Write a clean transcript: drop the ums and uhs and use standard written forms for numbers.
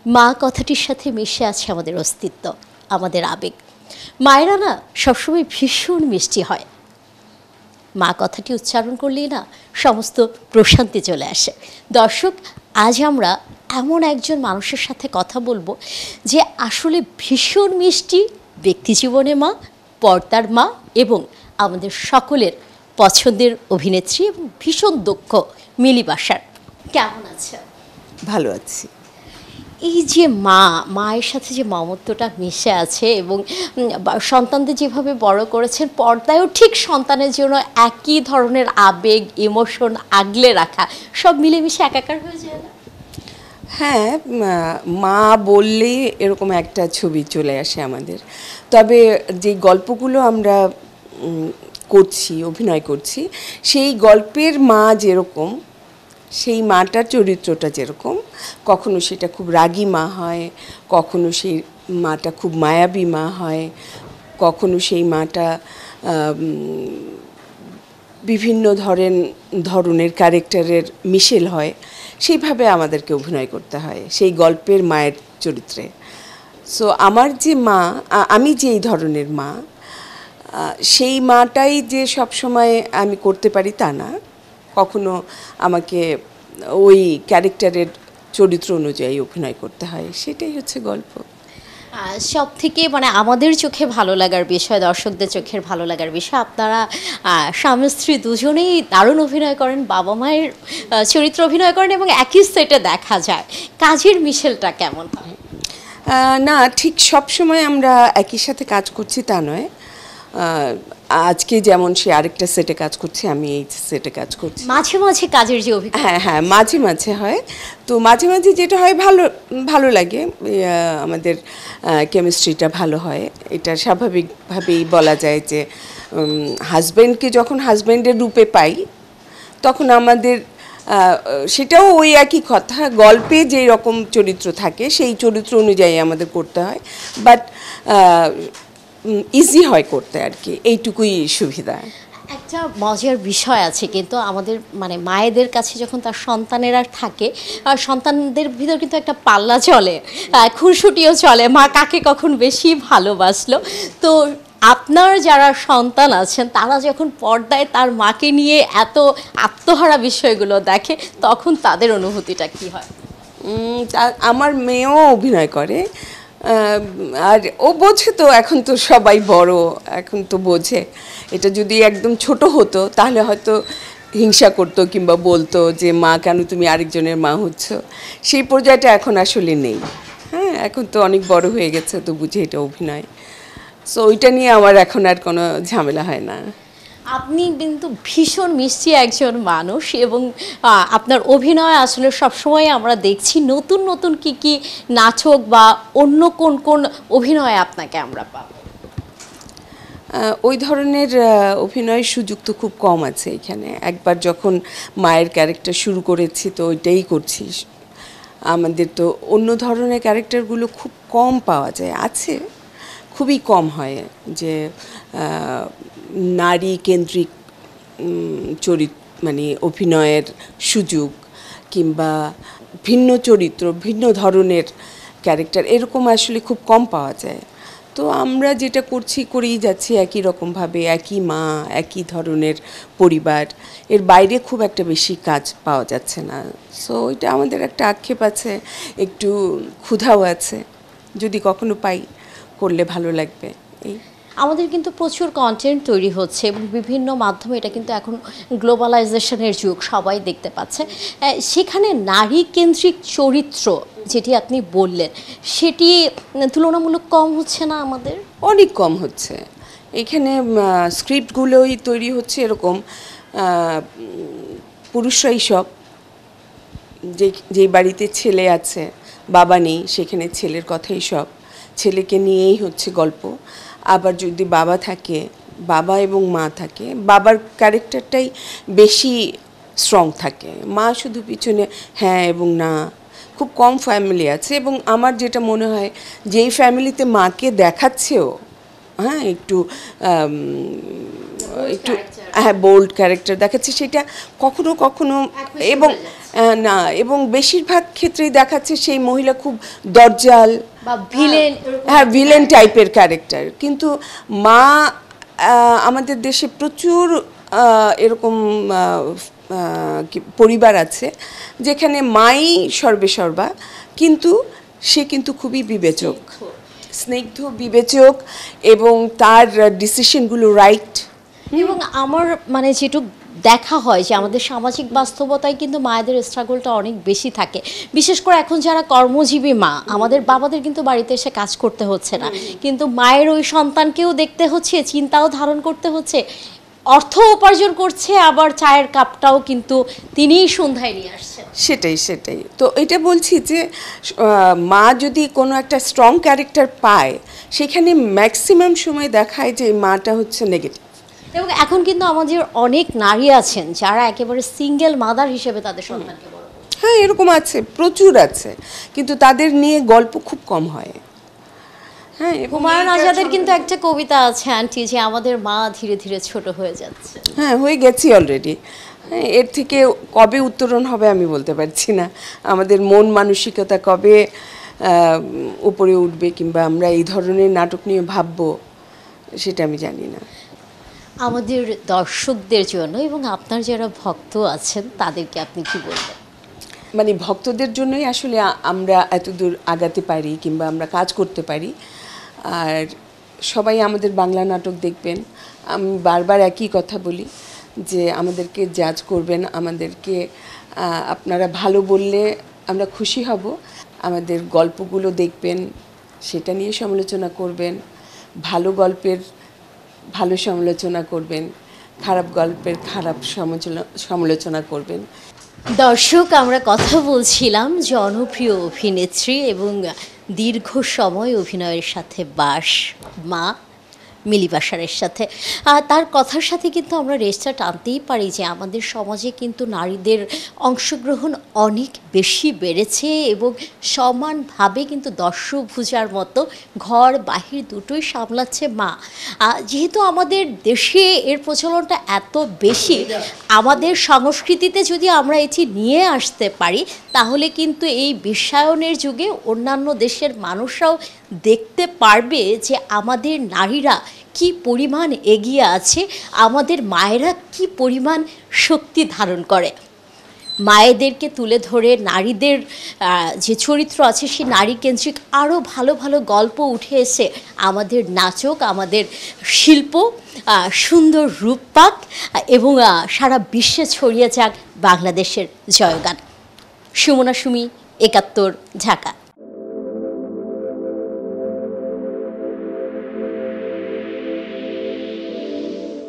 মা কথাটির সাথে মিশে আছে আমাদের অস্তিত্ব, আমাদের আবেগ। মায়েরা না সবসময় ভীষণ মিষ্টি হয়। মা কথাটি উচ্চারণ করলেই না সমস্ত প্রশান্তি চলে আসে। দর্শক, আজ আমরা এমন একজন মানুষের সাথে কথা বলবো যে আসলে ভীষণ মিষ্টি, ব্যক্তিজীবনে মা, পর্দার মা এবং আমাদের সকলের পছন্দের অভিনেত্রী এবং ভীষণ দক্ষ মিলি বাসার। কেমন আছেন? ভালো আছি। এই যে মায়ের সাথে যে মমত্বটা মিশে আছে এবং সন্তানদের যেভাবে বড় করেছেন, পর্দায়ও ঠিক সন্তানের জন্য একই ধরনের আবেগ, ইমোশন আগলে রাখা সব মিলেমিশে একাকার হয়ে যায় না? হ্যাঁ, মা বললেই এরকম একটা ছবি চলে আসে আমাদের। তবে যে গল্পগুলো আমরা করছি, অভিনয় করছি, সেই গল্পের মা যেরকম, সেই মাটার চরিত্রটা যেরকম, কখনো সেটা খুব রাগী মা হয়, কখনো সেই মাটা খুব মায়াবী মা হয়, কখনো সেই মাটা বিভিন্ন ধরনের ক্যারেক্টারের মিশেল হয়। সেইভাবে আমাদেরকে অভিনয় করতে হয় সেই গল্পের মায়ের চরিত্রে। সো আমার যে মা, আমি যে এই ধরনের মা, সেই মাটাই যে সব সময় আমি করতে পারি তা না। কখনো আমাকে ওই ক্যারেক্টারের চরিত্র অনুযায়ী অভিনয় করতে হয়, সেটাই হচ্ছে গল্প। সব থেকে আমাদের চোখে ভালো লাগার বিষয়, দর্শকদের চোখের ভালো লাগার বিষয়, আপনারা স্বামী স্ত্রী দুজনেই দারুণ অভিনয় করেন, বাবা মায়ের চরিত্র অভিনয় করেন এবং একই সেটে দেখা যায়। কাজের মিশেলটা কেমন হয়? না, ঠিক সব সময় আমরা একই সাথে কাজ করছি তা নয়। আজকে যেমন সে আরেকটা সেটে কাজ করছে, আমি এই সেটে কাজ করছি। মাঝে মাঝে কাজের যে অভিজ্ঞতা, হ্যাঁ, মাঝে মাঝে হয়। তো মাঝে মাঝে যেটা হয়, ভালো লাগে, আমাদের কেমিস্ট্রিটা ভালো হয়। এটা স্বাভাবিকভাবেই বলা যায় যে হাজব্যান্ডকে যখন হাজব্যান্ডের রূপে পাই, তখন আমাদের সেটাও ওই একই কথা, গল্পে যেই রকম চরিত্র থাকে সেই চরিত্র অনুযায়ী আমাদের করতে হয়। বাট ইজি হয় করতে আর কি, এইটুকুই সুবিধা। একটা মজার বিষয় আছে কিন্তু আমাদের মায়েদের কাছে যখন তার সন্তানেরা থাকে, সন্তানদের ভিতর কিন্তু একটা পাল্লা চলে, খুনসুটিও চলে, মা কাকে কখন বেশি ভালোবাসলো। তো আপনার যারা সন্তান আছেন তারা যখন পর্দায় তার মাকে নিয়ে এত আত্মহারা বিষয়গুলো দেখে, তখন তাদের অনুভূতিটা কি হয়? আমার মেয়েও অভিনয় করে, আর ও বোঝে তো, এখন তো সবাই বড়, এখন তো বোঝে। এটা যদি একদম ছোট হতো তাহলে হয়তো হিংসা করতো কিংবা বলতো যে মা কেন তুমি আরেকজনের মা হচ্ছ। সেই পর্যায়টা এখন আসলে নেই। হ্যাঁ, এখন তো অনেক বড় হয়ে গেছে, তো বুঝে এটা অভিনয়। সো ওইটা নিয়ে আমার এখন আর কোনো ঝামেলা হয় না। আপনি কিন্তু ভীষণ মিষ্টি একজন মানুষ এবং আপনার অভিনয় আসলে সবসময় আমরা দেখছি নতুন নতুন কি নাটক বা অন্য কোন অভিনয় আপনাকে আমরা পাব? ওই ধরনের অভিনয়ের সুযোগ তো খুব কম আছে এখানে। একবার যখন মায়ের ক্যারেক্টার শুরু করেছি তো ওইটাই করছি। আমাদের তো অন্য ধরনের ক্যারেক্টারগুলো খুব কম পাওয়া যায়, আছে, খুবই কম হয় যে নারী কেন্দ্রিক অভিনয়ের সুযোগ কিংবা ভিন্ন চরিত্র, ভিন্ন ধরনের ক্যারেক্টার, এরকম আসলে খুব কম পাওয়া যায়। তো আমরা যেটা করেই যাচ্ছি একই রকমভাবে, একই মা, একই ধরনের পরিবার, এর বাইরে খুব একটা বেশি কাজ পাওয়া যাচ্ছে না। সো এটা আমাদের একটা আক্ষেপ আছে, একটু ক্ষুধাও আছে, যদি কখনো পাই করলে ভালো লাগবে। এই আমাদের কিন্তু প্রচুর কন্টেন্ট তৈরি হচ্ছে এবং বিভিন্ন মাধ্যমে, এটা কিন্তু এখন গ্লোবালাইজেশনের যুগ, সবাই দেখতে পাচ্ছে। সেখানে নারী কেন্দ্রিক চরিত্র যেটি আপনি বললেন, সেটি তুলনামূলক কম হচ্ছে না? আমাদের অনেক কম হচ্ছে এখানে। স্ক্রিপ্টগুলোই তৈরি হচ্ছে এরকম, পুরুষরাই সব, যেই বাড়িতে ছেলে আছে, বাবা নেই, সেখানে ছেলের কথাই সব, ছেলেকে নিয়েই হচ্ছে গল্প। আবার যদি বাবা থাকে, বাবা এবং মা থাকে, বাবার ক্যারেক্টারটাই বেশি স্ট্রং থাকে, মা শুধু পিছনে হ্যাঁ এবং না। খুব কম ফ্যামিলি আছে, এবং আমার যেটা মনে হয় যেই ফ্যামিলিতে মাকে দেখাচ্ছেও, হ্যাঁ, একটু হ্যাঁ বোল্ড ক্যারেক্টার দেখাচ্ছে, সেটা কখনো কখনো এবং না, এবং বেশিরভাগ ক্ষেত্রেই দেখাচ্ছে সেই মহিলা খুব দরজাল বা ভিলেন, হ্যাঁ ভিলেন টাইপের ক্যারেক্টার। কিন্তু মা আমাদের দেশে প্রচুর এরকম পরিবার আছে যেখানে মাই সর্বেসর্বা, কিন্তু সে কিন্তু খুবই বিবেচক, স্নিগ্ধ, বিবেচক, এবং তার ডিসিশনগুলো রাইট। এবং আমার মানে যেটুকু দেখা হয় যে আমাদের সামাজিক বাস্তবতায় কিন্তু মায়েদের স্ট্রাগলটা অনেক বেশি থাকে, বিশেষ করে এখন যারা কর্মজীবী মা, আমাদের বাবাদের কিন্তু বাড়িতে এসে কাজ করতে হচ্ছে না, কিন্তু মায়ের ওই সন্তানকেও দেখতে হচ্ছে, চিন্তাও ধারণ করতে হচ্ছে, অর্থ উপার্জন করছে, আবার চায়ের কাপটাও কিন্তু তিনিই সন্ধ্যায় নিয়ে আসছেন। সেটাই তো এটা বলছি যে মা যদি কোনো একটা স্ট্রং ক্যারেক্টার পায়, সেখানে ম্যাক্সিমাম সময় দেখায় যে মাটা হচ্ছে নেগেটিভ। এবং এখন কিন্তু আমাদের অনেক নারী আছেন যারা একেবারে সিঙ্গেল মাদার হিসেবে তাদের সন্তানকে বড় করছে। হ্যাঁ, এরকম আছে, প্রচুর আছে, কিন্তু তাদের নিয়ে গল্প খুব কম হয়। হ্যাঁ, হুমায়ুন আজাদের কিন্তু একটা কবিতা আছে আন্টি, যে আমাদের মা ধীরে ধীরে ছোট হয়ে যাচ্ছে। হ্যাঁ, হয়ে গেছি অলরেডি। হ্যাঁ, এর থেকে কবে উত্তরণ হবে আমি বলতে পারছি না। আমাদের মন মানসিকতা কবে উপরে উঠবে, কিংবা আমরা এই ধরনের নাটক নিয়ে ভাববো, সেটা আমি জানি না। আমাদের দর্শকদের জন্য এবং আপনার যারা ভক্ত আছেন তাদেরকে আপনি কি বলবেন? মানে ভক্তদের জন্যই আসলে আমরা এত দূর আগাতে পারি, কিংবা আমরা কাজ করতে পারি। আর সবাই আমাদের বাংলা নাটক দেখবেন। আমি বারবার একই কথা বলি যে আমাদেরকে জাজ করবেন, আমাদেরকে আপনারা ভালো বললে আমরা খুশি হব। আমাদের গল্পগুলো দেখবেন, সেটা নিয়ে সমালোচনা করবেন। ভালো গল্পের ভালো সমালোচনা করবেন, খারাপ গল্পের খারাপ সমালোচনা করবেন। দর্শক, আমরা কথা বলছিলাম জনপ্রিয় অভিনেত্রী এবং দীর্ঘ সময় অভিনয়ের সাথে বাস মা মিলি বাশারের সাথে। তার কথার সাথে কিন্তু আমরা রেশটা টানতেই পারি যে আমাদের সমাজে কিন্তু নারীদের অংশগ্রহণ অনেক বেশি বেড়েছে এবং সমানভাবে কিন্তু দর্শভূজার মতো ঘর বাহির দুটোই সামলাচ্ছে মা। যেহেতু আমাদের দেশে এর প্রচলনটা এত বেশি, আমাদের সংস্কৃতিতে যদি আমরা এটি নিয়ে আসতে পারি তাহলে কিন্তু এই বিশ্বায়নের যুগে অন্যান্য দেশের মানুষরাও দেখতে পারবে যে আমাদের নারীরা কি পরিমাণ এগিয়ে আছে, আমাদের মায়েরা কি পরিমাণ শক্তি ধারণ করে। মায়েদেরকে তুলে ধরে নারীদের যে চরিত্র আছে সেই নারী কেন্দ্রিক আরও ভালো ভালো গল্প উঠে এসে আমাদের নাচক, আমাদের শিল্প সুন্দর রূপ পাক এবং সারা বিশ্বে ছড়িয়ে যাক বাংলাদেশের জয়গান। সুমনা সুমি, ৭১, ঢাকা।